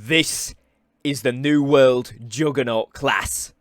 This is the New World Juggernaut class.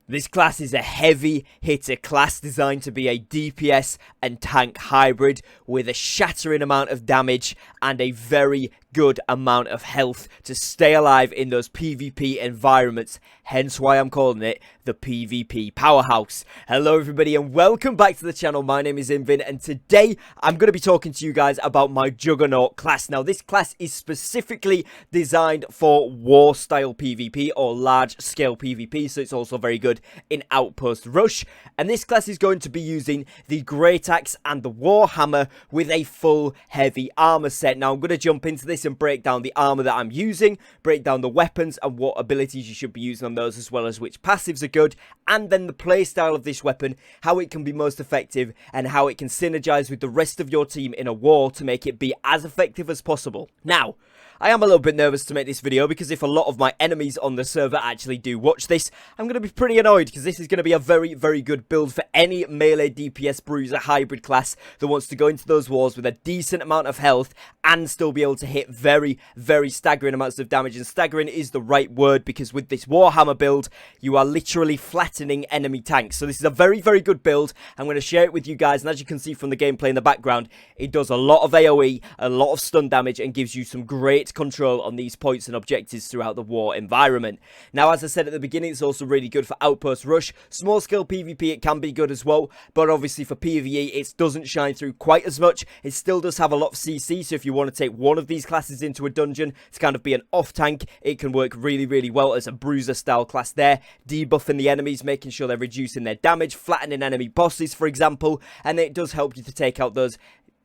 This class is a heavy hitter class designed to be a DPS and tank hybrid with a shattering amount of damage and a very good amount of health to stay alive in those PvP environments, hence why I'm calling it the PvP Powerhouse. Hello everybody and welcome back to the channel. My name is Invin and today I'm going to be talking to you guys about my Juggernaut class. Now this class is specifically designed for war style PvP or large scale PvP, so it's also very good in Outpost Rush, and this class is going to be using the Great Axe and the Warhammer with a full heavy armor set. Now I'm going to jump into this and break down the armor that I'm using, break down the weapons and what abilities you should be using on those, as well as which passives are good, and then the playstyle of this weapon, how it can be most effective and how it can synergize with the rest of your team in a war to make it be as effective as possible. Now, I am a little bit nervous to make this video because if a lot of my enemies on the server actually do watch this, I'm going to be pretty annoyed because this is going to be a very, very good build for any Melee DPS Bruiser hybrid class that wants to go into those wars with a decent amount of health and still be able to hit very, very staggering amounts of damage. And staggering is the right word because with this Warhammer build, you are literally flattening enemy tanks. So this is a very, very good build. I'm going to share it with you guys, and as you can see from the gameplay in the background, it does a lot of AoE, a lot of stun damage, and gives you some great control on these points and objectives throughout the war environment. Now, as I said at the beginning, it's also really good for Outpost Rush. Small scale PvP, it can be good as well, but obviously for PvE, it doesn't shine through quite as much. It still does have a lot of CC, so if you want to take one of these classes into a dungeon to kind of be an off tank, it can work really, really well as a Bruiser style class there, debuffing the enemies, making sure they're reducing their damage, flattening enemy bosses, for example, and it does help you to take out those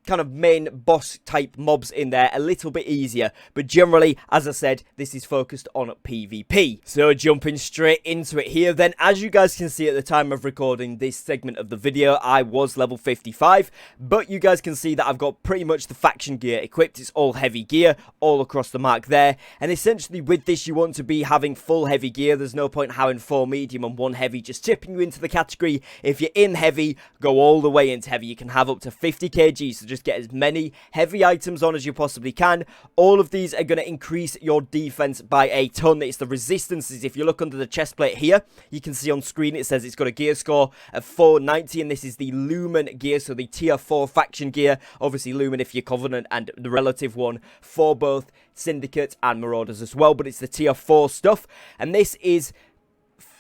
kind of main boss type mobs in there a little bit easier. But generally, as I said, this is focused on PvP. So jumping straight into it here then, as you guys can see at the time of recording this segment of the video, I was level 55, but you guys can see that I've got pretty much the faction gear equipped. It's all heavy gear all across the mark there, and essentially with this you want to be having full heavy gear. There's no point having 4 medium and 1 heavy just tipping you into the category. If you're in heavy, go all the way into heavy. You can have up to 50 kg, so just get as many heavy items on as you possibly can. All of these are going to increase your defense by a ton. It's the resistances. If you look under the chest plate here, you can see on screen it says it's got a gear score of 490, and this is the Lumen gear, so the tier 4 faction gear. Obviously Lumen if you're Covenant, and the relative one for both Syndicate and Marauders as well, but it's the tier 4 stuff, and this is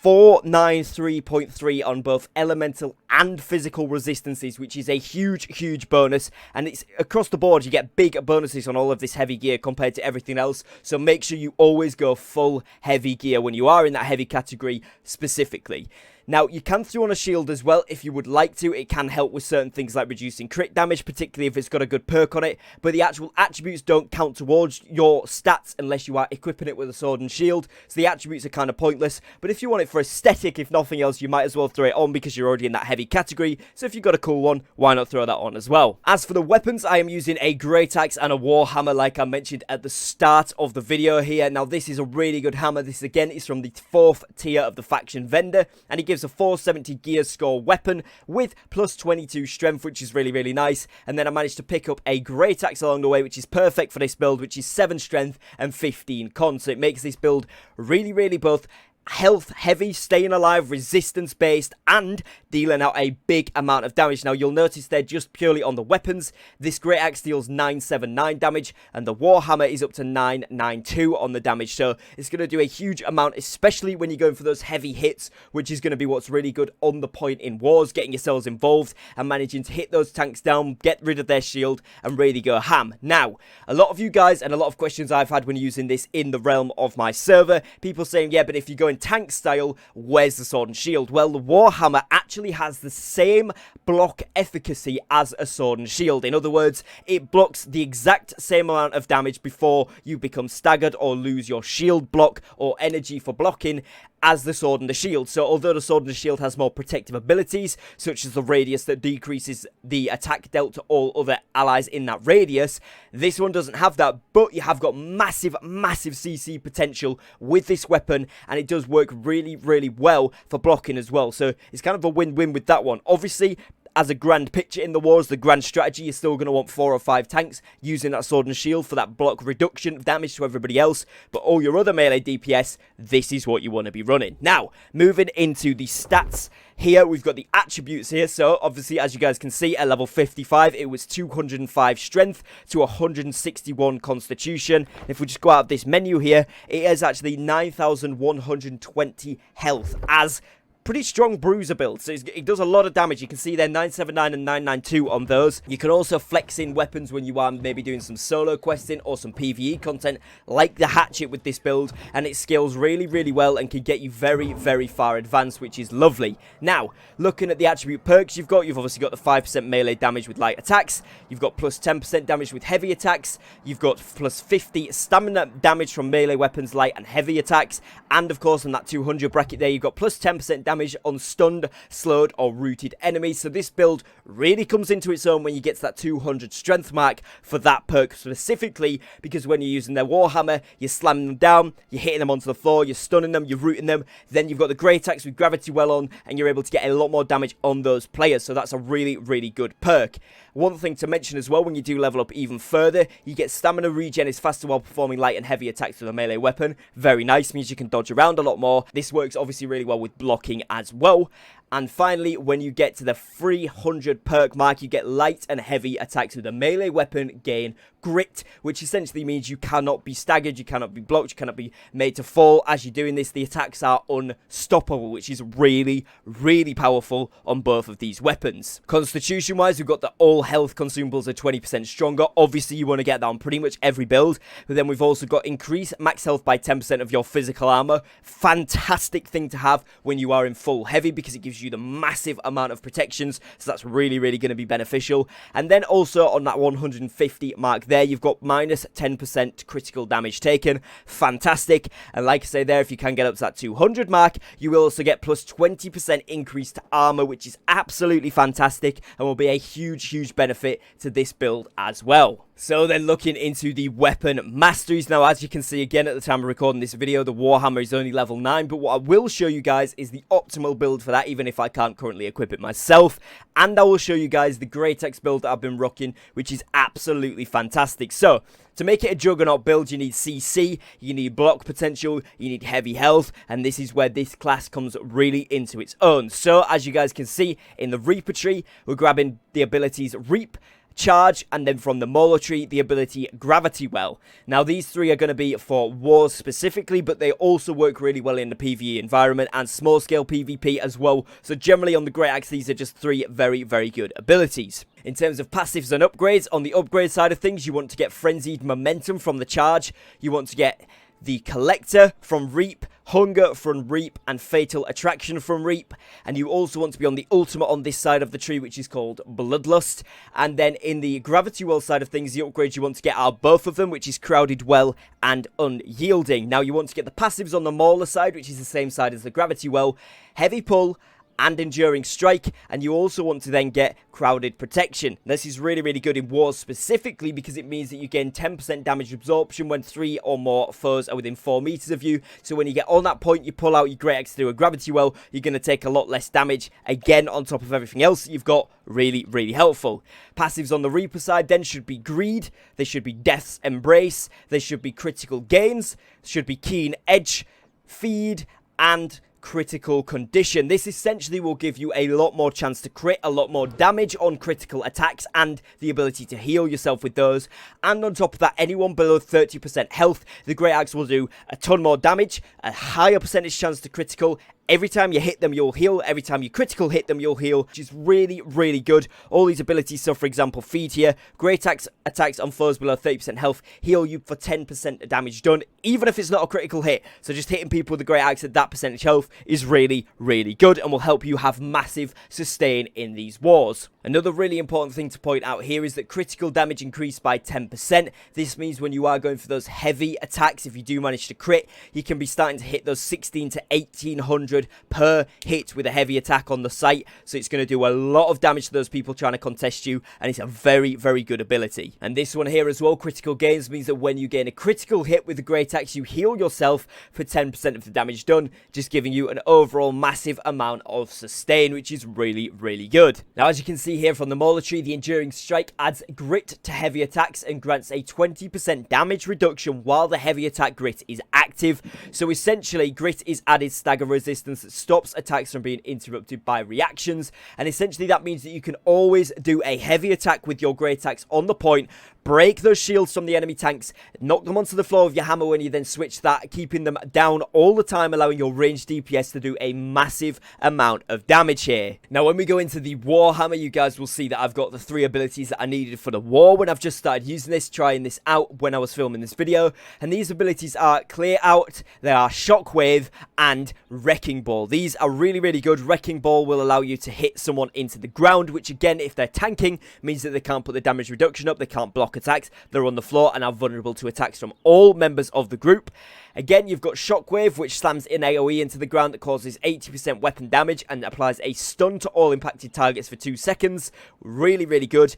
493.3 on both elemental and physical resistances, which is a huge bonus, and it's across the board. You get big bonuses on all of this heavy gear compared to everything else, so make sure you always go full heavy gear when you are in that heavy category specifically. Now, you can throw on a shield as well if you would like to. It can help with certain things like reducing crit damage, particularly if it's got a good perk on it. But the actual attributes don't count towards your stats unless you are equipping it with a sword and shield. So the attributes are kind of pointless. But if you want it for aesthetic, if nothing else, you might as well throw it on because you're already in that heavy category. So if you've got a cool one, why not throw that on as well? As for the weapons, I am using a Great Axe and a Warhammer like I mentioned at the start of the video here. Now, this is a really good hammer. This, again, is from the 4th tier of the faction vendor, and it gives a 470 gear score weapon with plus 22 strength, which is really, really nice. And then I managed to pick up a Great Axe along the way, which is perfect for this build, which is 7 strength and 15 con. So it makes this build really, really both health heavy, staying alive, resistance based, and dealing out a big amount of damage. Now you'll notice they're just purely on the weapons. This Great Axe deals 979 damage, and the Warhammer is up to 992 on the damage, so it's going to do a huge amount, especially when you're going for those heavy hits, which is going to be what's really good on the point in wars, getting yourselves involved and managing to hit those tanks down, get rid of their shield, and really go ham. Now, a lot of you guys and a lot of questions I've had when using this in the realm of my server, people saying, yeah, but if you go in tank style, where's the sword and shield? Well, the Warhammer actually has the same block efficacy as a sword and shield. In other words, it blocks the exact same amount of damage before you become staggered or lose your shield block or energy for blocking as the sword and the shield. So although the sword and the shield has more protective abilities, such as the radius that decreases the attack dealt to all other allies in that radius, this one doesn't have that, but you have got massive CC potential with this weapon, and it does work really, really well for blocking as well. So it's kind of a win-win with that one. Obviously, as a grand picture in the wars, the grand strategy, you're still going to want 4 or 5 tanks using that sword and shield for that block reduction of damage to everybody else. But all your other melee DPS, this is what you want to be running. Now, moving into the stats. Here, we've got the attributes here. So, obviously, as you guys can see, at level 55, it was 205 strength to 161 constitution. If we just go out of this menu here, it is actually 9,120 health as pretty strong Bruiser build, so it does a lot of damage. You can see there 979 and 992 on those. You can also flex in weapons when you are maybe doing some solo questing or some PvE content, like the hatchet with this build, and it scales really, really well and can get you very, very far advanced, which is lovely. Now, looking at the attribute perks you've obviously got the 5% melee damage with light attacks, you've got plus 10% damage with heavy attacks, you've got plus 50 stamina damage from melee weapons, light and heavy attacks, and of course on that 200 bracket there, you've got plus 10% damage on stunned, slowed or rooted enemies. So this build really comes into its own when you get to that 200 strength mark for that perk specifically, because when you're using their Warhammer, you're slamming them down, you're hitting them onto the floor, you're stunning them, you're rooting them, then you've got the great attacks with gravity well on, and you're able to get a lot more damage on those players. So that's a really, really good perk. One thing to mention as well, when you do level up even further, you get stamina regen is faster while performing light and heavy attacks with a melee weapon. Very nice, means you can dodge around a lot more. This works obviously really well with blocking as well. And finally, when you get to the 300 perk mark, you get light and heavy attacks with a melee weapon gain grit, which essentially means you cannot be staggered, you cannot be blocked, you cannot be made to fall. As you're doing this, the attacks are unstoppable, which is really, really powerful on both of these weapons. Constitution-wise, we've got the all health consumables are 20% stronger. Obviously, you want to get that on pretty much every build. But then we've also got increase max health by 10% of your physical armor. Fantastic thing to have when you are in full heavy, because it gives you the massive amount of protections, so that's really, really going to be beneficial. And then also on that 150 mark there, you've got minus 10% critical damage taken. Fantastic. And like I say there, if you can get up to that 200 mark, you will also get plus 20% increase to armor, which is absolutely fantastic and will be a huge, huge benefit to this build as well. So then looking into the weapon masteries. Now, as you can see again at the time of recording this video, the Warhammer is only level 9, but what I will show you guys is the optimal build for that, even if I can't currently equip it myself. And I will show you guys the Great Axe build that I've been rocking, which is absolutely fantastic. So, to make it a Juggernaut build, you need CC, you need block potential, you need heavy health, and this is where this class comes really into its own. So, as you guys can see, in the Reaper tree, we're grabbing the abilities Reap, Charge, and then from the Mauler tree, the ability Gravity Well. Now, these three are going to be for wars specifically, but they also work really well in the PvE environment and small-scale PvP as well. So generally on the Great Axe, these are just three very, very good abilities. In terms of passives and upgrades, on the upgrade side of things, you want to get Frenzied Momentum from the Charge, you want to get the Collector from Reap, Hunger from Reap, and Fatal Attraction from Reap. And you also want to be on the ultimate on this side of the tree, which is called Bloodlust. And then in the Gravity Well side of things, the upgrades you want to get are both of them, which is Crowded Well and Unyielding. Now, you want to get the passives on the Mauler side, which is the same side as the Gravity Well, Heavy Pull, and Enduring Strike, and you also want to then get Crowded Protection. This is really, really good in wars specifically because it means that you gain 10% damage absorption when 3 or more foes are within 4 meters of you. So when you get on that point, you pull out your Great Axe through a Gravity Well, you're going to take a lot less damage, again, on top of everything else that you've got. Really, really helpful. Passives on the Reaper side then should be Greed, they should be Death's Embrace, they should be Critical Gains, should be Keen Edge, Feed, and Critical Condition. This essentially will give you a lot more chance to crit, a lot more damage on critical attacks, and the ability to heal yourself with those. And on top of that, anyone below 30% health, the Great Axe will do a ton more damage, a higher percentage chance to critical. Every time you hit them, you'll heal. Every time you critical hit them, you'll heal, which is really, really good. All these abilities, so for example, Feed here, Great Axe attacks on foes below 30% health, heal you for 10% damage done, even if it's not a critical hit. So just hitting people with the Great Axe at that percentage health is really, really good and will help you have massive sustain in these wars. Another really important thing to point out here is that critical damage increased by 10%. This means when you are going for those heavy attacks, if you do manage to crit, you can be starting to hit those 16 to 1800 300 per hit with a heavy attack on the site, so it's going to do a lot of damage to those people trying to contest you, and it's a very, very good ability. And this one here as well, critical gains, means that when you gain a critical hit with the great axe, you heal yourself for 10% of the damage done, just giving you an overall massive amount of sustain, which is really, really good. Now, as you can see here from the Mauler tree, the Enduring Strike adds grit to heavy attacks and grants a 20% damage reduction while the heavy attack grit is active. So essentially, grit is added stagger resistance that stops attacks from being interrupted by reactions, and essentially that means that you can always do a heavy attack with your great axe on the point, break those shields from the enemy tanks, knock them onto the floor with your hammer when you then switch that, keeping them down all the time, allowing your ranged DPS to do a massive amount of damage here. Now, when we go into the Warhammer, you guys will see that I've got the 3 abilities that I needed for the war when I've just started using this, trying this out when I was filming this video. And these abilities are Clear Out, they are Shockwave, and Wrecking Ball. These are really, really good. Wrecking Ball will allow you to hit someone into the ground, which again, if they're tanking, means that they can't put the damage reduction up, they can't block attacks, they're on the floor and are vulnerable to attacks from all members of the group. Again, you've got Shockwave, which slams in AoE into the ground that causes 80% weapon damage and applies a stun to all impacted targets for 2 seconds. Really, really good.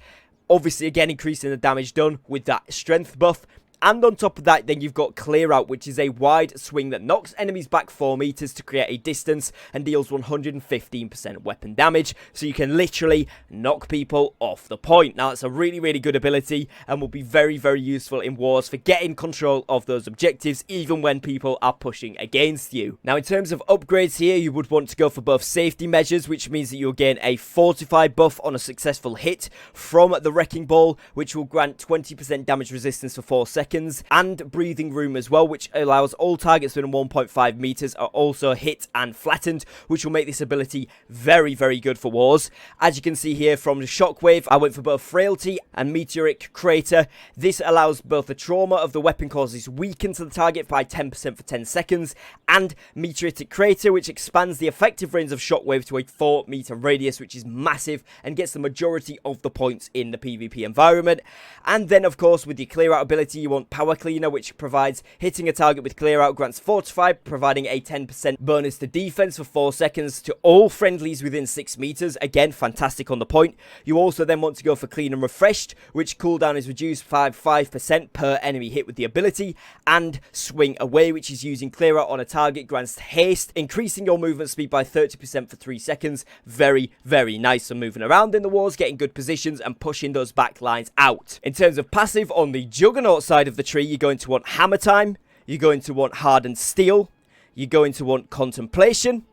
Obviously, again, increasing the damage done with that strength buff. And on top of that, then you've got Clear Out, which is a wide swing that knocks enemies back 4 meters to create a distance and deals 115% weapon damage. So you can literally knock people off the point. Now, it's a really, really good ability and will be very, very useful in wars for getting control of those objectives, even when people are pushing against you. Now, in terms of upgrades here, you would want to go for both safety measures, which means that you'll gain a Fortify buff on a successful hit from the Wrecking Ball, which will grant 20% damage resistance for 4 seconds. And Breathing Room as well, which allows all targets within 1.5 meters are also hit and flattened, which will make this ability very, very good for wars. As you can see here from the Shockwave, I went for both Frailty and Meteoric Crater. This allows both the trauma of the weapon causes weaken to the target by 10% for 10 seconds, and Meteoritic Crater, which expands the effective range of Shockwave to a 4-meter radius, which is massive and gets the majority of the points in the PvP environment. And then, of course, with your Clear Out ability, you want Power Cleaner, which provides hitting a target with Clear Out grants Fortify, providing a 10% bonus to defense for 4 seconds to all friendlies within 6 meters. Again, fantastic on the point. You also then want to go for Clean and Refreshed, which cooldown is reduced by 5% per enemy hit with the ability, and Swing Away, which is using Clear Out on a target, grants haste, increasing your movement speed by 30% for 3 seconds. Very, very nice for moving around in the wars, getting good positions and pushing those back lines out. In terms of passive, on the Juggernaut side of the tree, you're going to want Hammer Time, you're going to want Hardened Steel, you're going to want Contemplation,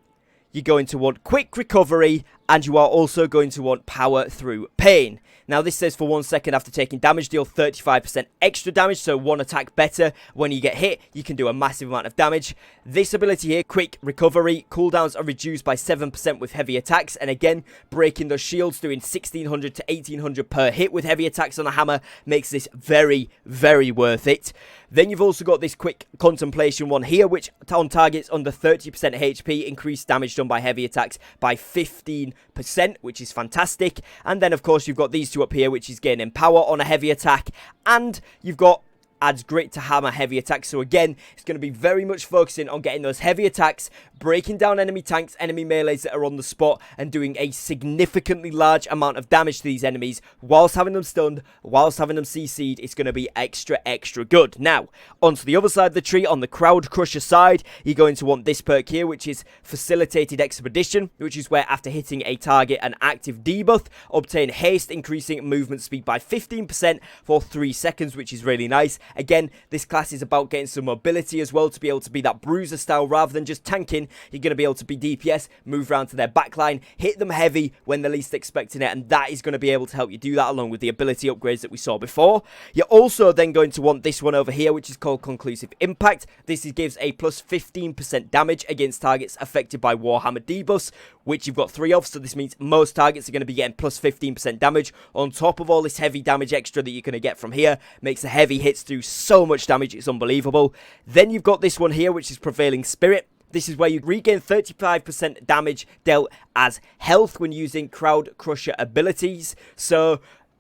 you're going to want Quick Recovery, and you are also going to want Power Through Pain. Now, this says for 1 second after taking damage, deal 35% extra damage, so 1 attack better. When you get hit, you can do a massive amount of damage. This ability here, Quick Recovery, cooldowns are reduced by 7% with heavy attacks, and again, breaking those shields, doing 1600 to 1800 per hit with heavy attacks on a hammer makes this very, very worth it. Then you've also got this Quick Contemplation one here, which on targets under 30% HP, increased damage done by heavy attacks by 15%, which is fantastic. And then, of course, you've got these two up here, which is gaining power on a heavy attack, and you've got adds grit to hammer heavy attacks. So again, it's going to be very much focusing on getting those heavy attacks, breaking down enemy tanks, enemy melees that are on the spot, and doing a significantly large amount of damage to these enemies whilst having them stunned, whilst having them CC'd. It's going to be extra, extra good. Now, onto the other side of the tree, on the Crowd Crusher side, you're going to want this perk here, which is Facilitated Expedition, which is where after hitting a target an active debuff, obtain haste, increasing movement speed by 15% for 3 seconds, which is really nice. Again, this class is about getting some mobility as well, to be able to be that Bruiser style rather than just tanking. You're going to be able to be DPS, move around to their backline, hit them heavy when they're least expecting it, and that is going to be able to help you do that along with the ability upgrades that we saw before. You're also then going to want this one over here, which is called Conclusive Impact. This gives a plus 15% damage against targets affected by Warhammer debuffs, which you've got 3 of, so this means most targets are going to be getting plus 15% damage on top of all this heavy damage extra that you're going to get from here. Makes the heavy hits do so much damage, it's unbelievable. Then you've got this one here, which is Prevailing Spirit. This is where you regain 35% damage dealt as health when using Crowd Crusher abilities. So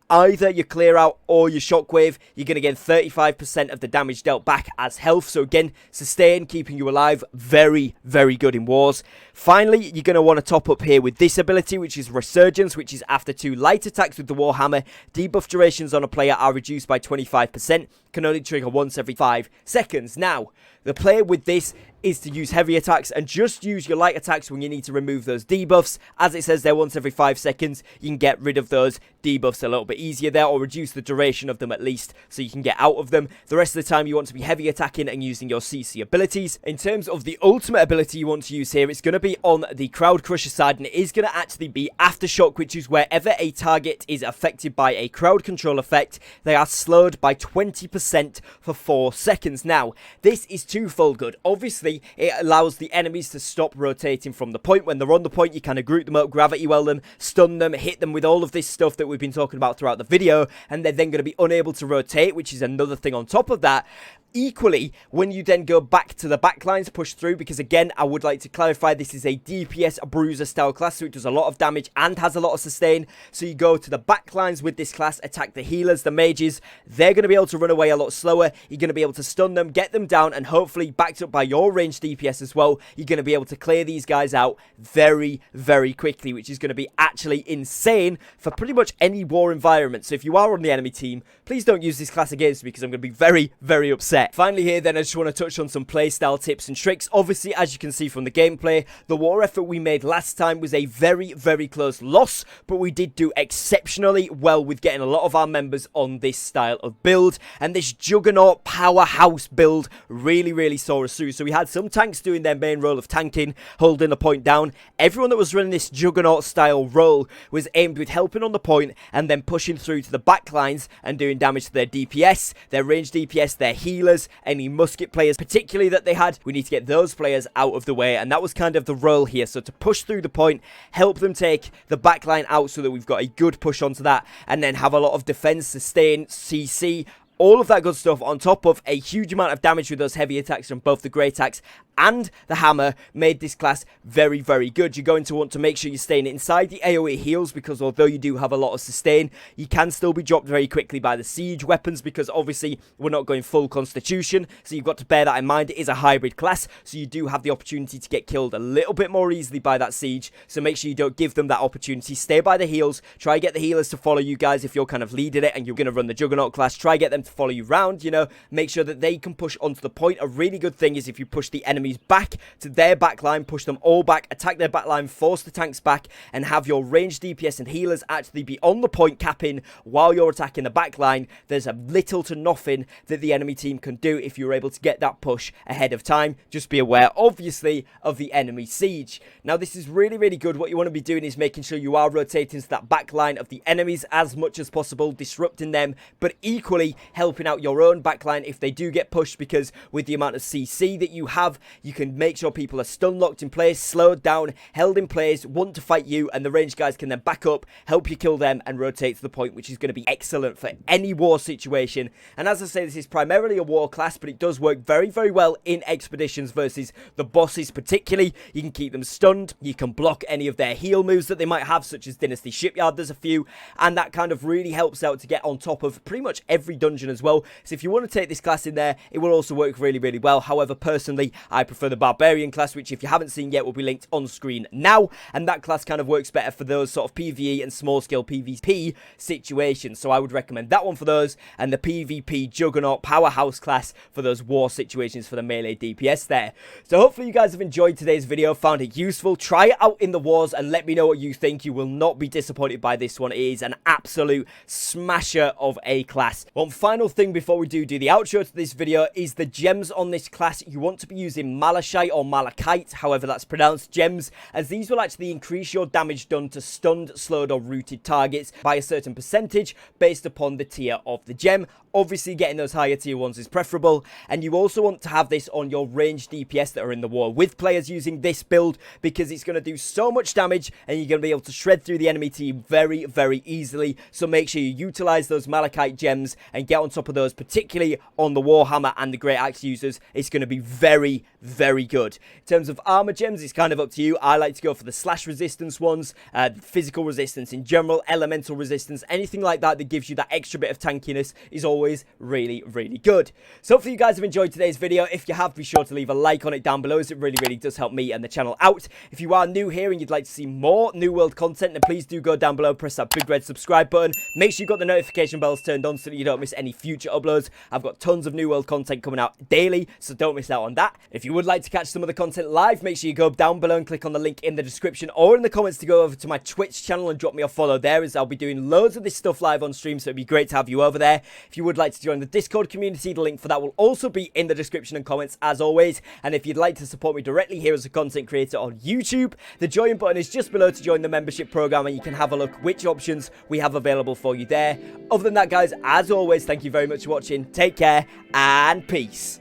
either your clear out or your shockwave, you're going to get 35% of the damage dealt back as health. So again, sustain, keeping you alive, very, very good in wars. Finally, you're going to want to top up here with this ability, which is Resurgence, which is after 2 light attacks with the Warhammer. Debuff durations on a player are reduced by 25%, can only trigger once every 5 seconds. Now, the player with this is to use heavy attacks and just use your light attacks when you need to remove those debuffs. As it says there, once every 5 seconds, you can get rid of those debuffs a little bit easier there, or reduce the duration of them at least, so you can get out of them. The rest of the time, you want to be heavy attacking and using your CC abilities. In terms of the ultimate ability you want to use here, it's going to be on the Crowd Crusher side, and it is going to actually be Aftershock, which is wherever a target is affected by a crowd control effect, they are slowed by 20% for 4 seconds. Now, this is twofold good. Obviously, it allows the enemies to stop rotating from the point. When they're on the point, you kind of group them up, gravity well them, stun them, hit them with all of this stuff that we've been talking about throughout the video, and they're then going to be unable to rotate, which is another thing on top of that. Equally, when you then go back to the backlines, push through, because again, I would like to clarify, this is a DPS Bruiser style class, so it does a lot of damage and has a lot of sustain. So you go to the backlines with this class, attack the healers, the mages, they're going to be able to run away a lot slower. You're going to be able to stun them, get them down, and hopefully, backed up by your ranged DPS as well, you're going to be able to clear these guys out very, very quickly, which is going to be actually insane for pretty much any war environment. So if you are on the enemy team, please don't use this class against me, because I'm going to be very, very upset. Finally here then, I just want to touch on some playstyle tips and tricks. Obviously, as you can see from the gameplay, the war effort we made last time was a very, very close loss, but we did do exceptionally well with getting a lot of our members on this style of build, and this Juggernaut Powerhouse build really, really saw us through. So we had some tanks doing their main role of tanking, holding the point down. Everyone that was running this Juggernaut style role was aimed with helping on the point and then pushing through to the backlines and doing damage to their DPS, their ranged DPS, their healers, any musket players particularly that they had. We need to get those players out of the way, and that was kind of the role here. So to push through the point, help them take the backline out so that we've got a good push onto that, and then have a lot of defense, sustain, CC, all of that good stuff on top of a huge amount of damage with those heavy attacks from both the great axe and the hammer made this class very, very good. You're going to want to make sure you're staying inside the AoE heals, because although you do have a lot of sustain, you can still be dropped very quickly by the siege weapons, because obviously we're not going full constitution, so you've got to bear that in mind. It is a hybrid class, so you do have the opportunity to get killed a little bit more easily by that siege, so make sure you don't give them that opportunity. Stay by the heals, try get the healers to follow you guys if you're kind of leading it and you're going to run the Juggernaut class. Try get them to follow you round, you know, make sure that they can push onto the point. A really good thing is if you push the enemies back to their backline, push them all back, attack their backline, force the tanks back, and have your ranged DPS and healers actually be on the point capping while you're attacking the backline. There's a little to nothing that the enemy team can do if you're able to get that push ahead of time. Just be aware, obviously, of the enemy siege. Now, this is really, really good. What you want to be doing is making sure you are rotating to that backline of the enemies as much as possible, disrupting them, but equally helping out your own backline if they do get pushed, because with the amount of CC that you have, you can make sure people are stun locked in place, slowed down, held in place, want to fight you, and the ranged guys can then back up, help you kill them, and rotate to the point, which is going to be excellent for any war situation. And as I say, this is primarily a war class, but it does work very, very well in expeditions versus the bosses particularly. You can keep them stunned, you can block any of their heal moves that they might have, such as Dynasty Shipyard, there's a few, and that kind of really helps out to get on top of pretty much every dungeon as well. So if you want to take this class in there, it will also work really, really well. However, personally, I prefer the Barbarian class, which if you haven't seen yet will be linked on screen now, and that class kind of works better for those sort of PvE and small scale PvP situations. So I would recommend that one for those, and the PvP Juggernaut Powerhouse class for those war situations for the melee DPS there. So hopefully you guys have enjoyed today's video, found it useful. Try it out in the wars and let me know what you think. You will not be disappointed by this one. It is an absolute smasher of a class. One final thing before we do the outro to this video is the gems on this class. You want to be using Malachite or Malachite, however that's pronounced, gems, as these will actually increase your damage done to stunned, slowed or rooted targets by a certain percentage based upon the tier of the gem. Obviously, getting those higher tier ones is preferable, and you also want to have this on your ranged DPS that are in the war with players using this build, because it's going to do so much damage and you're going to be able to shred through the enemy team very, very easily. So make sure you utilize those Malachite gems and get on top of those, particularly on the Warhammer and the Great Axe users. It's going to be very, very good. In terms of armor gems, it's kind of up to you. I like to go for the slash resistance ones, physical resistance in general, elemental resistance, anything like that that gives you that extra bit of tankiness is always really, really good. So hopefully you guys have enjoyed today's video. If you have, be sure to leave a like on it down below, as it really, really does help me and the channel out. If you are new here and you'd like to see more New World content, then please do go down below, press that big red subscribe button. Make sure you've got the notification bells turned on so that you don't miss any future uploads. I've got tons of New World content coming out daily, so don't miss out on that. If you would like to catch some of the content live, make sure you go down below and click on the link in the description or in the comments to go over to my Twitch channel and drop me a follow there, as I'll be doing loads of this stuff live on stream, so it'd be great to have you over there. If you would like to join the Discord community, the link for that will also be in the description and comments as always. And if you'd like to support me directly here as a content creator on YouTube, the join button is just below to join the membership program, and you can have a look which options we have available for you there. Other than that, guys, as always, thank you very much for watching. Take care and peace.